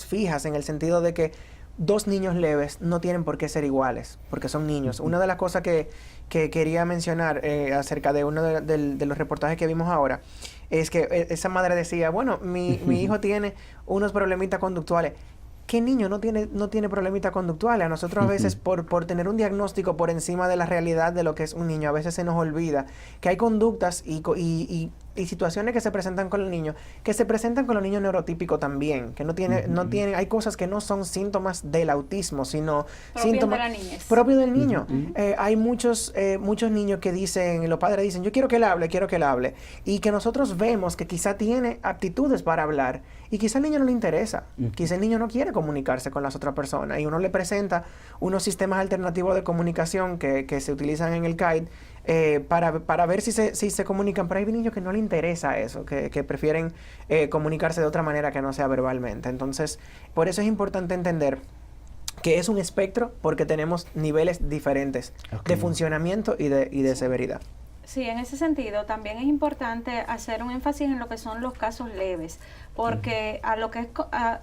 fijas, en el sentido de que 2 niños leves no tienen por qué ser iguales, porque son niños. Una de las cosas que quería mencionar acerca de uno de los reportajes que vimos ahora, es que esa madre decía, bueno, mi hijo tiene unos problemitas conductuales. ¿Qué niño no tiene problemitas conductuales? A nosotros a veces por tener un diagnóstico por encima de la realidad de lo que es un niño, a veces se nos olvida que hay conductas y situaciones que se presentan con el niño, que se presentan con los niños neurotípicos también, que no tienen, hay cosas que no son síntomas del autismo, sino síntomas propios del niño. Hay muchos niños que dicen, los padres dicen, yo quiero que él hable, y que nosotros vemos que quizá tiene aptitudes para hablar, y quizá al niño no le interesa, quizá el niño no quiere comunicarse con las otras personas, y uno le presenta unos sistemas alternativos de comunicación que se utilizan en el CAID, para ver si se comunican, pero hay niños que no les interesa eso, que prefieren comunicarse de otra manera que no sea verbalmente. Entonces, por eso es importante entender que es un espectro, porque tenemos niveles diferentes de funcionamiento y de severidad. Sí, en ese sentido también es importante hacer un énfasis en lo que son los casos leves, porque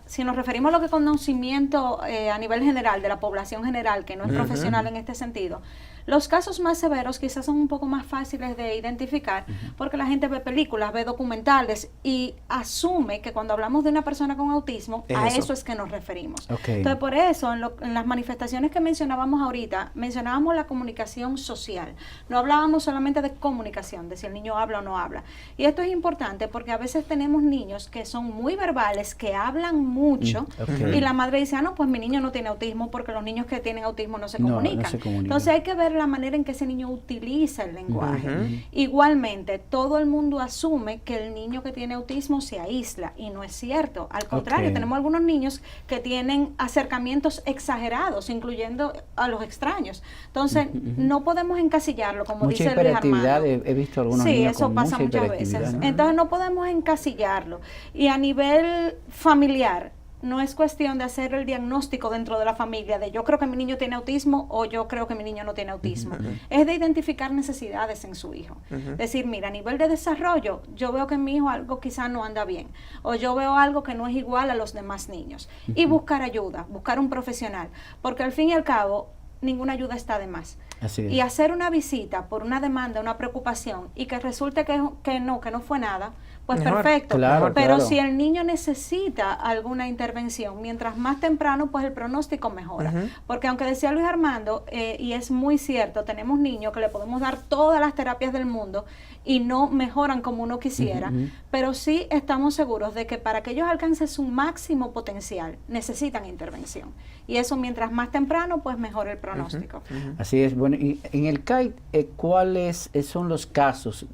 si nos referimos a lo que es conocimiento a nivel general de la población general, que no es profesional en este sentido, los casos más severos quizás son un poco más fáciles de identificar, porque la gente ve películas, ve documentales y asume que cuando hablamos de una persona con autismo, a eso es que nos referimos. Entonces, por eso, en las manifestaciones que mencionábamos ahorita, mencionábamos la comunicación social. No hablábamos solamente de comunicación, de si el niño habla o no habla. Y esto es importante porque a veces tenemos niños que son muy verbales, que hablan mucho, y la madre dice, no, pues mi niño no tiene autismo, porque los niños que tienen autismo no se comunican. No se comunican. Entonces hay que ver la manera en que ese niño utiliza el lenguaje. Igualmente, todo el mundo asume que el niño que tiene autismo se aísla, y no es cierto. Al contrario, tenemos algunos niños que tienen acercamientos exagerados, incluyendo a los extraños. Entonces, no podemos encasillarlo, como mucha dice Luis Armando. He visto algunos niños eso con pasa mucha muchas veces. ¿no? Entonces, no podemos encasillarlo. Y a nivel familiar, no es cuestión de hacer el diagnóstico dentro de la familia de yo creo que mi niño tiene autismo o yo creo que mi niño no tiene autismo. Es de identificar necesidades en su hijo. Decir, mira, a nivel de desarrollo, yo veo que en mi hijo algo quizá no anda bien, o yo veo algo que no es igual a los demás niños. Y buscar ayuda, buscar un profesional, porque al fin y al cabo, ninguna ayuda está de más. Y hacer una visita por una demanda, una preocupación, y que resulte que no fue nada, pues mejor, perfecto. Pero si el niño necesita alguna intervención, mientras más temprano, pues el pronóstico mejora. Porque aunque decía Luis Armando, y es muy cierto, tenemos niños que le podemos dar todas las terapias del mundo y no mejoran como uno quisiera, pero sí estamos seguros de que para que ellos alcancen su máximo potencial, necesitan intervención. Y eso mientras más temprano, pues mejor el pronóstico. Así es. Bueno, y en el CAID, ¿cuáles son los casos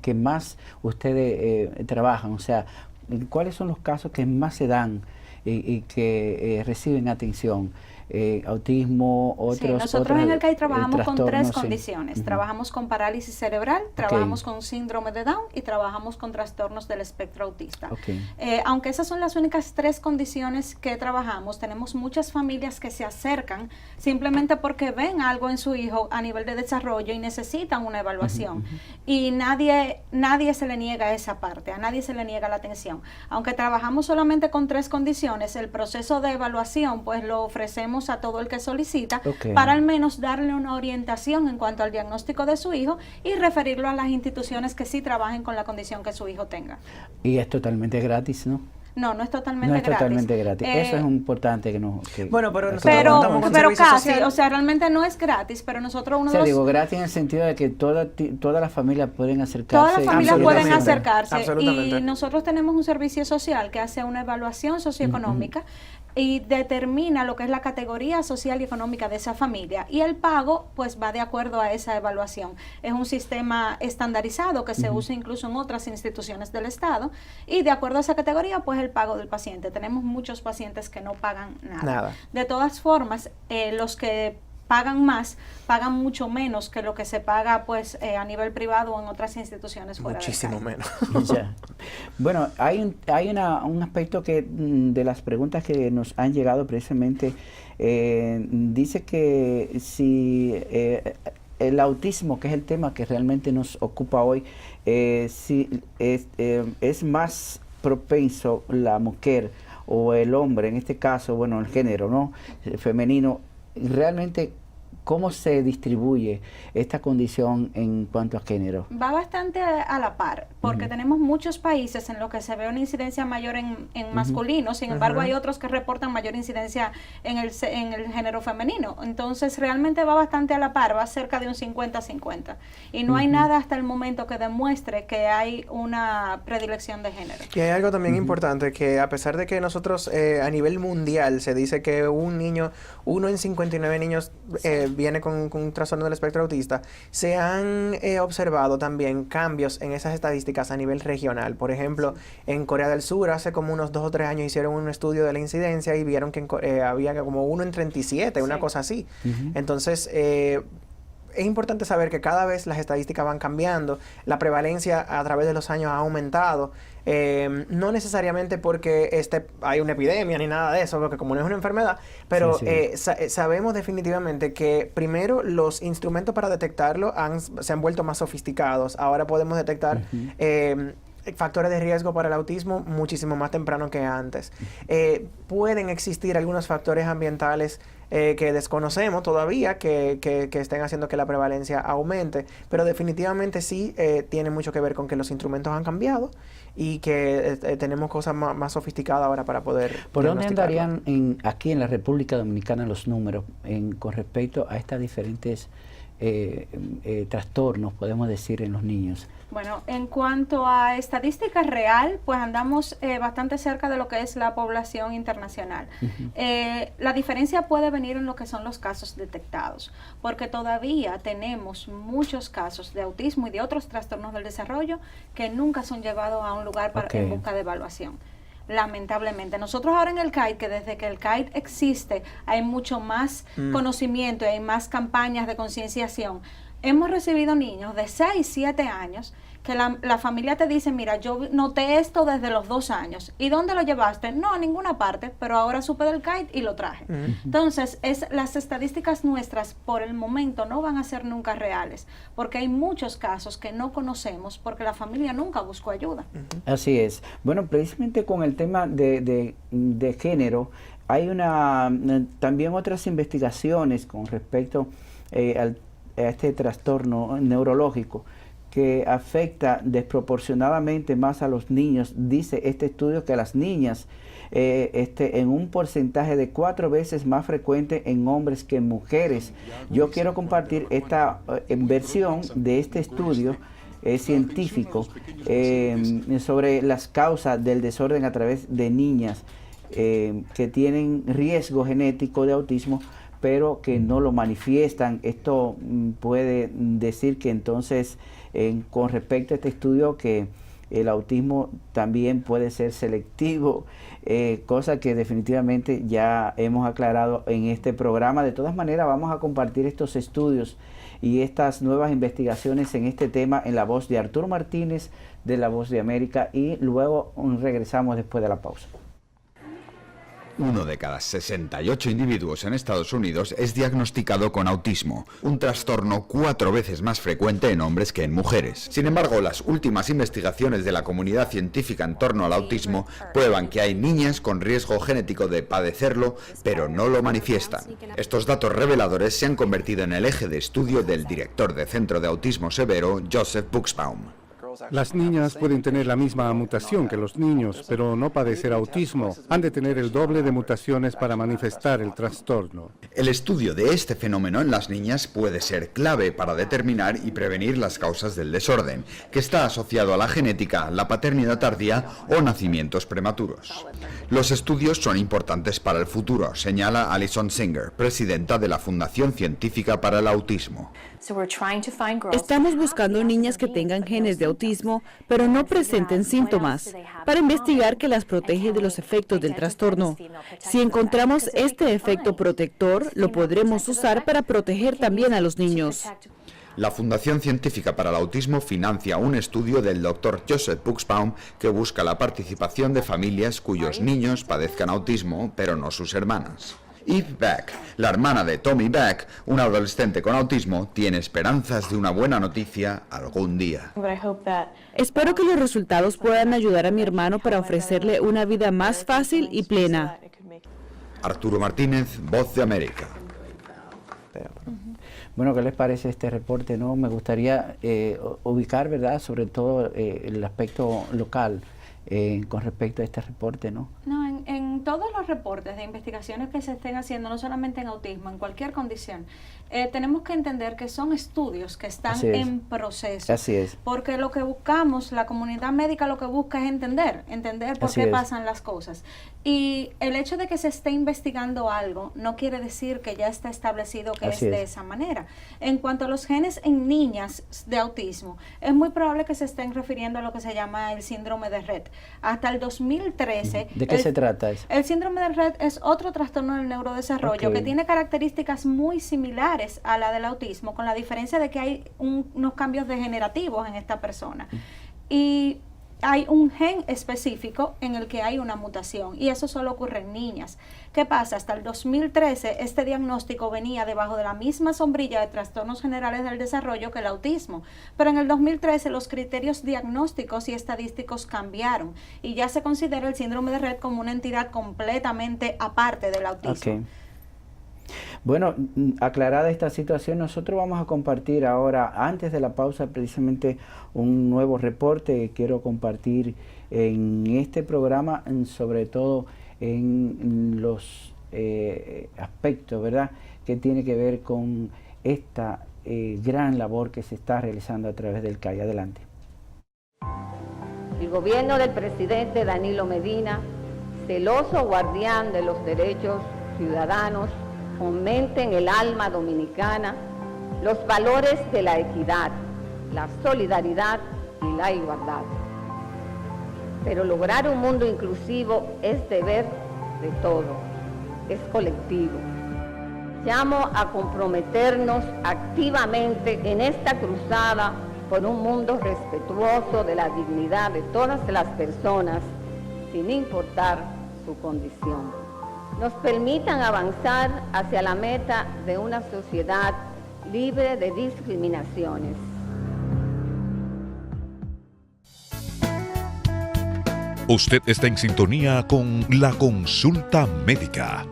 que más ustedes trabajan? O sea, ¿cuáles son los casos que más se dan y que reciben atención? Autismo, otros. Nosotros en el CAID trabajamos con 3 condiciones. Trabajamos con parálisis cerebral, trabajamos con síndrome de Down y trabajamos con trastornos del espectro autista. Aunque esas son las únicas 3 condiciones que trabajamos, tenemos muchas familias que se acercan simplemente porque ven algo en su hijo a nivel de desarrollo y necesitan una evaluación. Y nadie se le niega esa parte, a nadie se le niega la atención. Aunque trabajamos solamente con 3 condiciones, el proceso de evaluación pues lo ofrecemos a todo el que solicita para al menos darle una orientación en cuanto al diagnóstico de su hijo y referirlo a las instituciones que sí trabajen con la condición que su hijo tenga. Y es totalmente gratis, ¿no? No es totalmente gratis. Eso es importante que no... Bueno, pero casi, o sea, realmente no es gratis, pero nosotros digo gratis en el sentido de que todas las familias pueden acercarse. Todas las familias pueden acercarse. Y nosotros tenemos un servicio social que hace una evaluación socioeconómica y determina lo que es la categoría social y económica de esa familia, y el pago pues va de acuerdo a esa evaluación. Es un sistema estandarizado que se usa incluso en otras instituciones del Estado, y de acuerdo a esa categoría pues el pago del paciente. Tenemos muchos pacientes que no pagan nada. De todas formas, los que pagan más, pagan mucho menos que lo que se paga pues a nivel privado o en otras instituciones fuera. Muchísimo menos. Bueno, hay un aspecto que de las preguntas que nos han llegado precisamente, dice que si el autismo, que es el tema que realmente nos ocupa hoy, si es más propenso la mujer o el hombre, en este caso, bueno, el género, ¿no? Femenino, realmente, ¿cómo se distribuye esta condición en cuanto a género? Va bastante a la par, porque tenemos muchos países en los que se ve una incidencia mayor en masculinos, sin embargo hay otros que reportan mayor incidencia en el género femenino. Entonces realmente va bastante a la par, va cerca de un 50-50. Y no hay nada hasta el momento que demuestre que hay una predilección de género. Y hay algo también importante, que a pesar de que nosotros a nivel mundial se dice que un niño, 1 en 59 niños viene con un trastorno del espectro autista, se han observado también cambios en esas estadísticas a nivel regional. Por ejemplo, en Corea del Sur hace como unos 2 o 3 años hicieron un estudio de la incidencia y vieron que había como 1 en 37, una cosa así. Entonces, es importante saber que cada vez las estadísticas van cambiando, la prevalencia a través de los años ha aumentado, no necesariamente porque hay una epidemia ni nada de eso, porque como no es una enfermedad, pero sabemos definitivamente que primero los instrumentos para detectarlo se han vuelto más sofisticados. Ahora podemos detectar factores de riesgo para el autismo muchísimo más temprano que antes. Pueden existir algunos factores ambientales que desconocemos todavía, que estén haciendo que la prevalencia aumente, pero definitivamente sí tiene mucho que ver con que los instrumentos han cambiado y que tenemos cosas más sofisticadas ahora para poder ¿Por dónde andarían aquí en la República Dominicana los números con respecto a estas diferentes trastornos, podemos decir, en los niños? Bueno, en cuanto a estadística real, pues andamos bastante cerca de lo que es la población internacional. La diferencia puede venir en lo que son los casos detectados, porque todavía tenemos muchos casos de autismo y de otros trastornos del desarrollo que nunca son llevados a un lugar en busca de evaluación. Lamentablemente. Nosotros ahora en el CAID, que desde que el CAID existe, hay mucho más conocimiento y hay más campañas de concienciación. Hemos recibido niños de 6, 7 años que la familia te dice, mira, yo noté esto desde los 2 años. ¿Y dónde lo llevaste? No, a ninguna parte, pero ahora supe del CAID y lo traje. Entonces, las estadísticas nuestras por el momento no van a ser nunca reales, porque hay muchos casos que no conocemos porque la familia nunca buscó ayuda. Así es. Bueno, precisamente con el tema de género, hay también otras investigaciones con respecto a este trastorno neurológico que afecta desproporcionadamente más a los niños. Dice este estudio que a las niñas en un porcentaje de 4 veces más frecuente en hombres que en mujeres. Yo quiero compartir esta versión de este estudio científico sobre las causas del desorden a través de niñas que tienen riesgo genético de autismo, pero que no lo manifiestan. Esto puede decir que entonces, con respecto a este estudio, que el autismo también puede ser selectivo, cosa que definitivamente ya hemos aclarado en este programa. De todas maneras, vamos a compartir estos estudios y estas nuevas investigaciones en este tema en la voz de Arturo Martínez, de La Voz de América, y luego regresamos después de la pausa. 1 de cada 68 individuos en Estados Unidos es diagnosticado con autismo, un trastorno 4 veces más frecuente en hombres que en mujeres. Sin embargo, las últimas investigaciones de la comunidad científica en torno al autismo prueban que hay niñas con riesgo genético de padecerlo, pero no lo manifiestan. Estos datos reveladores se han convertido en el eje de estudio del director de Centro de Autismo Severo, Joseph Buchsbaum. Las niñas pueden tener la misma mutación que los niños, pero no padecer autismo. Han de tener el doble de mutaciones para manifestar el trastorno. El estudio de este fenómeno en las niñas puede ser clave para determinar y prevenir las causas del desorden, que está asociado a la genética, la paternidad tardía o nacimientos prematuros. Los estudios son importantes para el futuro, señala Alison Singer, presidenta de la Fundación Científica para el Autismo. Estamos buscando niñas que tengan genes de autismo, pero no presenten síntomas, para investigar qué las protege de los efectos del trastorno. Si encontramos este efecto protector, lo podremos usar para proteger también a los niños. La Fundación Científica para el Autismo financia un estudio del Dr. Joseph Buchsbaum que busca la participación de familias cuyos niños padezcan autismo, pero no sus hermanas. Eve Beck, la hermana de Tommy Beck, un adolescente con autismo, tiene esperanzas de una buena noticia algún día. Espero que los resultados puedan ayudar a mi hermano para ofrecerle una vida más fácil y plena. Arturo Martínez, Voz de América. Bueno, ¿qué les parece este reporte? No, me gustaría ubicar, ¿verdad?, sobre todo el aspecto local con respecto a este reporte, ¿no? No, en todos los reportes de investigaciones que se estén haciendo, no solamente en autismo, en cualquier condición, tenemos que entender que son estudios que están en proceso. Así es. Porque lo que buscamos, la comunidad médica lo que busca es entender por qué pasan las cosas. Y el hecho de que se esté investigando algo no quiere decir que ya está establecido que es de esa manera. En cuanto a los genes en niñas de autismo, es muy probable que se estén refiriendo a lo que se llama el síndrome de Rett. Hasta el 2013... ¿De qué se trata eso? El síndrome de Rett es otro trastorno del neurodesarrollo que tiene características muy similares a la del autismo, con la diferencia de que hay unos cambios degenerativos en esta persona. Y hay un gen específico en el que hay una mutación, y eso solo ocurre en niñas. ¿Qué pasa? Hasta el 2013 este diagnóstico venía debajo de la misma sombrilla de trastornos generales del desarrollo que el autismo, pero en el 2013 los criterios diagnósticos y estadísticos cambiaron y ya se considera el síndrome de Rett como una entidad completamente aparte del autismo. Bueno, aclarada esta situación, nosotros vamos a compartir ahora, antes de la pausa, precisamente un nuevo reporte que quiero compartir en este programa, sobre todo en los aspectos, ¿verdad?, que tiene que ver con esta gran labor que se está realizando a través del CAI. Adelante. El gobierno del presidente Danilo Medina, celoso guardián de los derechos ciudadanos, fomenta en el alma dominicana los valores de la equidad, la solidaridad y la igualdad. Pero lograr un mundo inclusivo es deber de todos, es colectivo. Llamo a comprometernos activamente en esta cruzada por un mundo respetuoso de la dignidad de todas las personas, sin importar su condición. Nos permitan avanzar hacia la meta de una sociedad libre de discriminaciones. Usted está en sintonía con La Consulta Médica.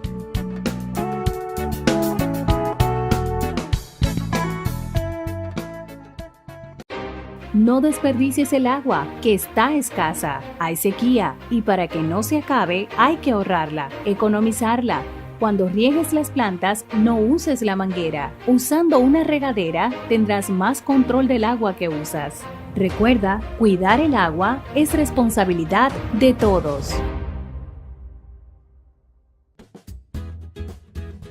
No desperdicies el agua, que está escasa. Hay sequía y para que no se acabe hay que ahorrarla, economizarla. Cuando riegues las plantas, no uses la manguera. Usando una regadera, tendrás más control del agua que usas. Recuerda, cuidar el agua es responsabilidad de todos.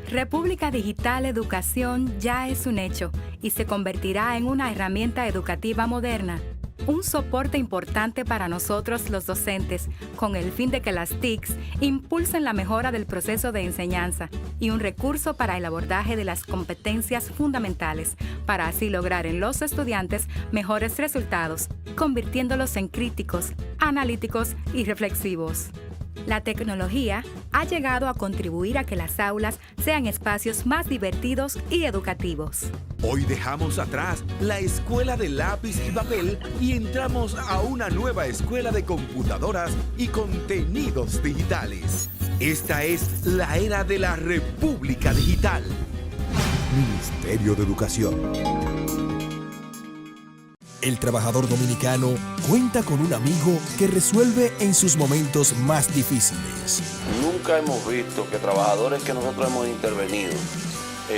República Digital Educación ya es un hecho y se convertirá en una herramienta educativa moderna, un soporte importante para nosotros los docentes, con el fin de que las TICs impulsen la mejora del proceso de enseñanza y un recurso para el abordaje de las competencias fundamentales, para así lograr en los estudiantes mejores resultados, convirtiéndolos en críticos, analíticos y reflexivos. La tecnología ha llegado a contribuir a que las aulas sean espacios más divertidos y educativos. Hoy dejamos atrás la escuela de lápiz y papel y entramos a una nueva escuela de computadoras y contenidos digitales. Esta es la era de la República Digital. Ministerio de Educación. El trabajador dominicano cuenta con un amigo que resuelve en sus momentos más difíciles. Nunca hemos visto que trabajadores que nosotros hemos intervenido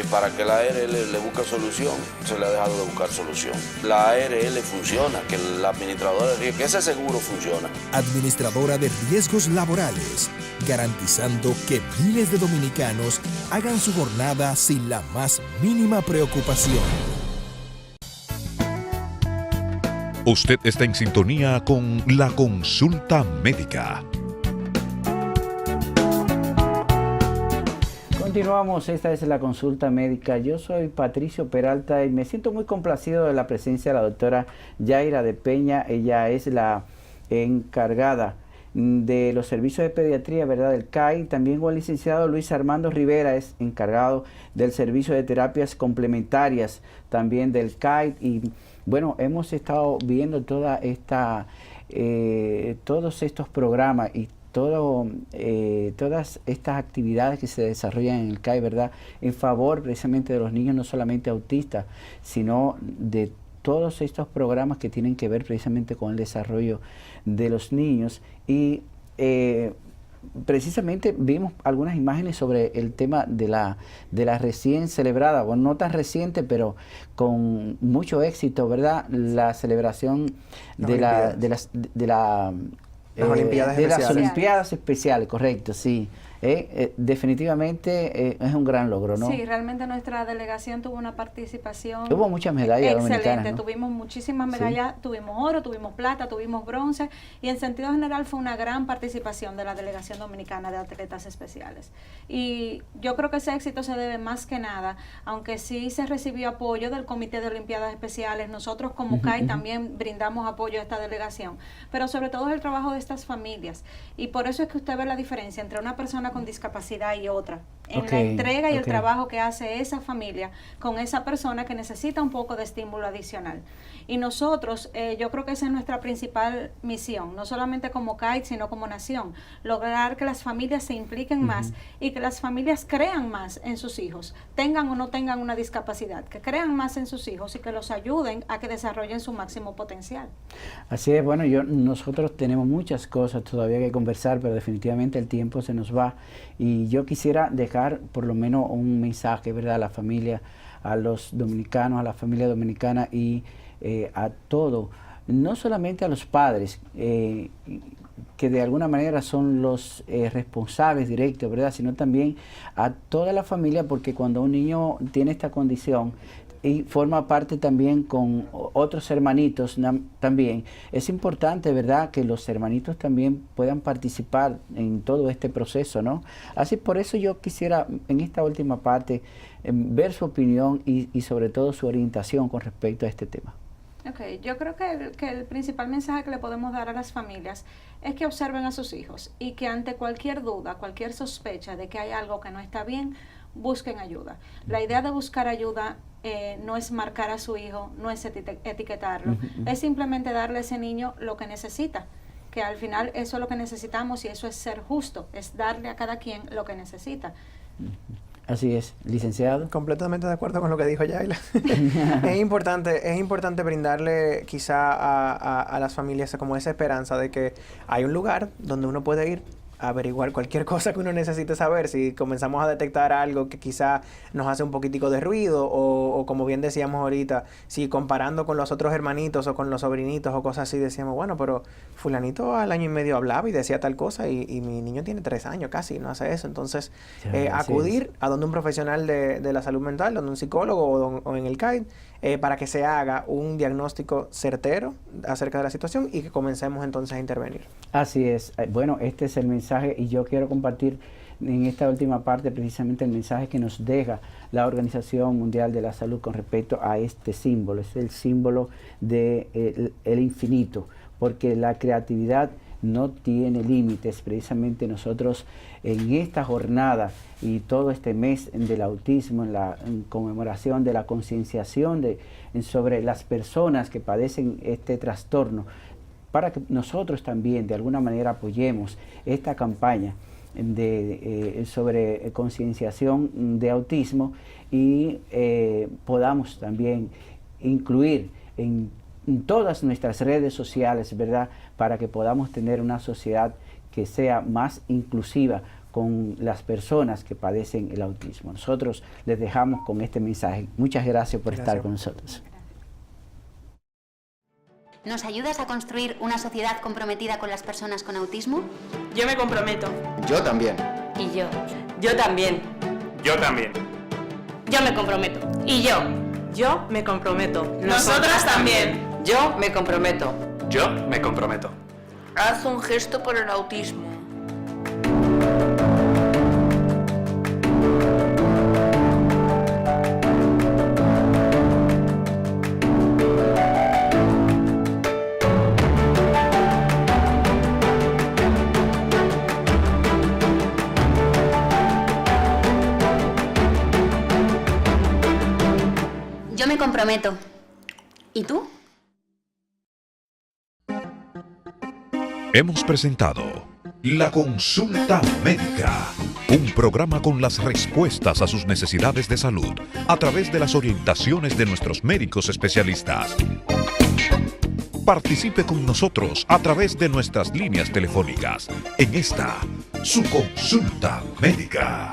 para que la ARL le busque solución, se le ha dejado de buscar solución. La ARL funciona, que el administrador de riesgos, que ese seguro funciona. Administradora de riesgos laborales, garantizando que miles de dominicanos hagan su jornada sin la más mínima preocupación. Usted está en sintonía con La Consulta Médica. Continuamos, esta es La Consulta Médica. Yo soy Patricio Peralta y me siento muy complacido de la presencia de la doctora Yaira de Peña. Ella es la encargada de los servicios de pediatría, ¿verdad?, del CAI. También el licenciado Luis Armando Rivera es encargado del servicio de terapias complementarias también del CAI. Y bueno, hemos estado viendo todos estos programas y todas estas actividades que se desarrollan en el CAI, ¿verdad?, en favor precisamente de los niños no solamente autistas, sino de todos estos programas que tienen que ver precisamente con el desarrollo de los niños. Y precisamente vimos algunas imágenes sobre el tema de la recién celebrada, bueno, no tan reciente, pero con mucho éxito, ¿verdad?, la celebración de las Olimpiadas Especiales, correcto, sí. Definitivamente es un gran logro, ¿no? Sí, realmente nuestra delegación tuvo una participación. Hubo muchas medallas excelente, dominicanas, ¿no? Tuvimos muchísimas medallas, sí. Tuvimos oro, tuvimos plata, tuvimos bronce, y en sentido general fue una gran participación de la delegación dominicana de atletas especiales. Y yo creo que ese éxito se debe más que nada, aunque sí se recibió apoyo del Comité de Olimpiadas Especiales, nosotros como CAI también brindamos apoyo a esta delegación, pero sobre todo es el trabajo de estas familias, y por eso es que usted ve la diferencia entre una persona con discapacidad y otra, en la entrega y el trabajo que hace esa familia con esa persona que necesita un poco de estímulo adicional. Y nosotros, yo creo que esa es nuestra principal misión, no solamente como CAI, sino como nación, lograr que las familias se impliquen más y que las familias crean más en sus hijos, tengan o no tengan una discapacidad, que crean más en sus hijos y que los ayuden a que desarrollen su máximo potencial. Así es, bueno, nosotros tenemos muchas cosas todavía que conversar, pero definitivamente el tiempo se nos va, y yo quisiera dejar por lo menos un mensaje, ¿verdad?, a la familia, a los dominicanos, a la familia dominicana y a todo, no solamente a los padres, que de alguna manera son los responsables directos, ¿verdad?, sino también a toda la familia, porque cuando un niño tiene esta condición y forma parte también con otros hermanitos también, es importante, ¿verdad?, que los hermanitos también puedan participar en todo este proceso, ¿no? Así, por eso yo quisiera en esta última parte ver su opinión y sobre todo su orientación con respecto a este tema. Ok, yo creo que el principal mensaje que le podemos dar a las familias es que observen a sus hijos y que ante cualquier duda, cualquier sospecha de que hay algo que no está bien, busquen ayuda. La idea de buscar ayuda no es marcar a su hijo, no es etiquetarlo, es simplemente darle a ese niño lo que necesita, que al final eso es lo que necesitamos y eso es ser justo, es darle a cada quien lo que necesita. Así es, licenciado. Completamente de acuerdo con lo que dijo Yaila. Es importante brindarle quizá a las familias como esa esperanza de que hay un lugar donde uno puede ir a averiguar cualquier cosa que uno necesite saber. Si comenzamos a detectar algo que quizá nos hace un poquitico de ruido o como bien decíamos ahorita, si comparando con los otros hermanitos o con los sobrinitos o cosas así, decíamos, bueno, pero fulanito al año y medio hablaba y decía tal cosa y mi niño tiene 3 años casi, no hace eso. Entonces, acudir a donde un profesional de la salud mental, donde un psicólogo o en el CAI, para que se haga un diagnóstico certero acerca de la situación y que comencemos entonces a intervenir. Así es. Bueno, este es el mensaje y yo quiero compartir en esta última parte precisamente el mensaje que nos deja la Organización Mundial de la Salud con respecto a este símbolo. Es el símbolo de el infinito, porque la creatividad no tiene límites. Precisamente nosotros en esta jornada y todo este mes del autismo, en conmemoración de la concienciación sobre las personas que padecen este trastorno, para que nosotros también de alguna manera apoyemos esta campaña sobre concienciación de autismo y podamos también incluir en todas nuestras redes sociales, ¿verdad?, para que podamos tener una sociedad que sea más inclusiva con las personas que padecen el autismo. Nosotros les dejamos con este mensaje. Muchas gracias por estar con nosotros. ¿Nos ayudas a construir una sociedad comprometida con las personas con autismo? Yo me comprometo. Yo también. Y yo. Yo también. Yo también. Yo me comprometo. Y yo. Yo me comprometo. Nosotras también. Yo me comprometo. Yo me comprometo. Haz un gesto por el autismo. Yo me comprometo. ¿Y tú? Hemos presentado La Consulta Médica, un programa con las respuestas a sus necesidades de salud a través de las orientaciones de nuestros médicos especialistas. Participe con nosotros a través de nuestras líneas telefónicas en esta, su Consulta Médica.